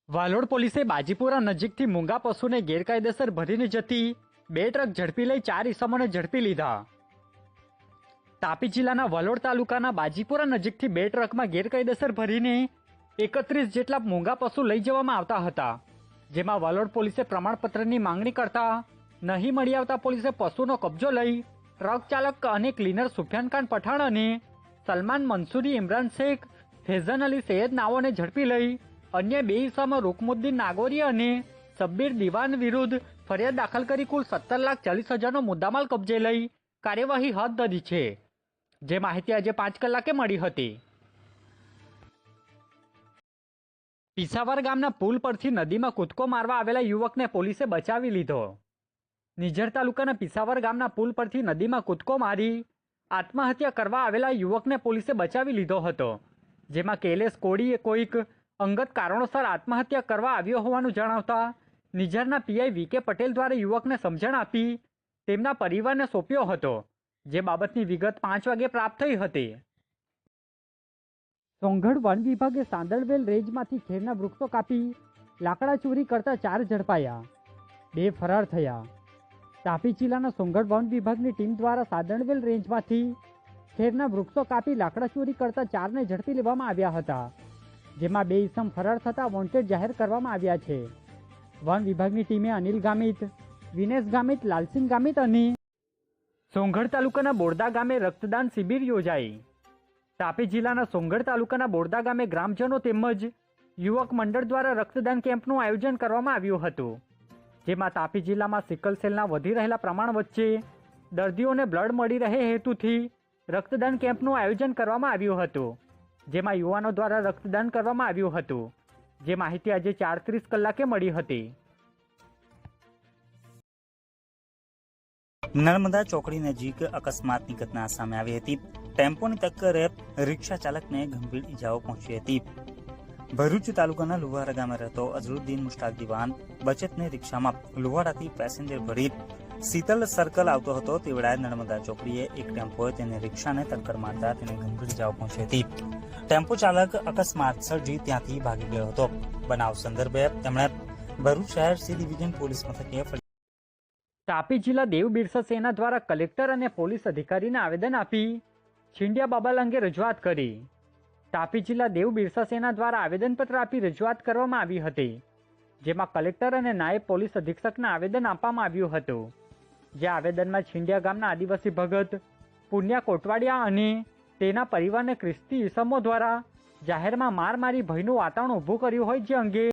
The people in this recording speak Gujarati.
વાલોડ પોલીસે બાજીપુરા નજીકથી મૂંગા પશુને ગેરકાયદેસર ભરીને જતી 2 ટ્રક ઝડપી લઈ 4 ઇસમોને ઝડપી લીધા। તાપી જિલ્લાના વાલોડ તાલુકાના બાજીપુરા નજીકથી 2 ટ્રકમાં ગેરકાયદેસર ભરીને 31 જેટલા મૂંગા પશુ લઈ જવામાં આવતા હતા, જેમાં વાલોડ પોલીસે પ્રમાણપત્રની માંગણી કરતા નહીં મળી આવતા પોલીસે પશુનો કબજો લઈ ટ્રક ચાલક અને ક્લીનર સુફિયાન ખાન પઠાણ અને સલમાન મંસૂરી ઇમરાન શેખ ફેઝન અલી સૈયદ નાઓને ઝડપી લઈ અન્ય 2 ઇસમો રૂકમુદ્દીન નાગોરી અને શબ્બીર દિવાન વિરુદ્ધ ફરિયાદ દાખલ કરી કુલ 17,40,000નો મુદ્દામાલ કબજે લઈ કાર્યવાહી હાથ ધરી છે, જે માહિતી આજે 5 કલાકે મળી હતી। પીસાવર ગામના પુલ પરથી નદીમાં કૂદકો મારવા આવેલા યુવકને પોલીસે બચાવી લીધો। નિઝર તાલુકાના પીસાવર ગામના પુલ પરથી નદીમાં કૂદકો મારી આત્મહત્યા કરવા આવેલા યુવકને પોલીસે બચાવી લીધો હતો, જેમાં કેલેશ કોડીએ કોઈક અંગત કારણોસર આત્મહત્યા કરવા આવ્યો હોવાનું જણાવતા નિઝરના પીઆઈ વીકે પટેલ દ્વારા યુવકને સમજણ આપી તેમના પરિવારને સોંપ્યો હતો, જે બાબતની વિગત 5 વાગે પ્રાપ્ત થઈ હતી। સોંગઢ વન વિભાગે સાંદળવેલ રેન્જમાંથી ખેરના વૃક્ષો કાપી લાકડા ચોરી કરતા 4 ઝડપાયા, 2 ફરાર થયા। તાપી જિલ્લાના સોંગઢ વન વિભાગની ટીમ દ્વારા સાંદળવેલ રેન્જમાંથી ખેરના વૃક્ષો કાપી લાકડા ચોરી કરતા 4ને ઝડપી લેવામાં આવ્યા હતા, જેમાં 2 ઇસમ ફરાર થતા વોન્ટેડ જાહેર કરવામાં આવ્યા છે। વન વિભાગની ટીમે અનિલ ગામિત, વિનેશ ગામિત, લાલસિંહ ગામિત અને સોંગઢ તાલુકાના બોરદા ગામે રક્તદાન શિબિર યોજાઈ। તાપી જિલ્લાના સોંગઢ તાલુકાના બોરદા ગામે ગ્રામજનો તેમજ યુવક મંડળ દ્વારા રક્તદાન કેમ્પનું આયોજન કરવામાં આવ્યું હતું, જેમાં તાપી જિલ્લામાં સિકલ સેલના વધી રહેલા પ્રમાણ વચ્ચે દર્દીઓને બ્લડ મળી રહે હેતુથી રક્તદાન કેમ્પનું આયોજન કરવામાં આવ્યું હતું, જેમાં યુવાનો દ્વારા રક્તદાન કરવામાં આવ્યું હતું, જે માહિતી આજે 4:30 કલાકે મળી હતી। નર્મદા ચોકડી નજીક અકસ્માતની ઘટના સામે આવી હતી। ટેમ્પોની ટક્કરે રિક્ષા ચાલકને ગંભીર ઈજાઓ પહોંચી હતી। ભરૂચ તાલુકાના લુવાડા ગામે રહેતો અઝરુદ્દીન મુશ્તાક દિવાન બચતની રિક્ષામાં લુવાડાથી પેસેન્જર ભરી શીતલ સર્કલ આવતો હતો તે વેળાએ નર્મદા ચોકડીએ એક ટેમ્પોએ તેને રિક્ષાને ટક્કર મારતા તેને ગંભીર ઈજાઓ પહોંચી હતી। ટેમ્પો ચાલક અકસ્માત સર્જી ત્યાંથી ભાગી ગયો હતો। બનાવ સંદર્ભે તેમણે ભરૂચ શહેર સી ડિવિઝન પોલીસ મથકે તાપી જિલ્લા દેવ બિરસા સેના દ્વારા કલેક્ટર અને પોલીસ અધિકારીને આવેદન આપી છીંડિયા બાબલ અંગે રજૂઆત કરી। તાપી જિલ્લા દેવ બિરસા સેના દ્વારા આવેદનપત્ર આપી રજૂઆત કરવામાં આવી હતી, જેમાં કલેક્ટર અને નાયબ પોલીસ અધિક્ષકને આવેદન આપવામાં આવ્યું હતું, જે આવેદનમાં છીંડિયા ગામના આદિવાસી ભગત પુણ્યા કોટવાડિયા અને તેના પરિવારને ખ્રિસ્તી ઈસમો દ્વારા જાહેરમાં માર મારી ભયનું વાતાવરણ ઊભું કર્યું હોય, જે અંગે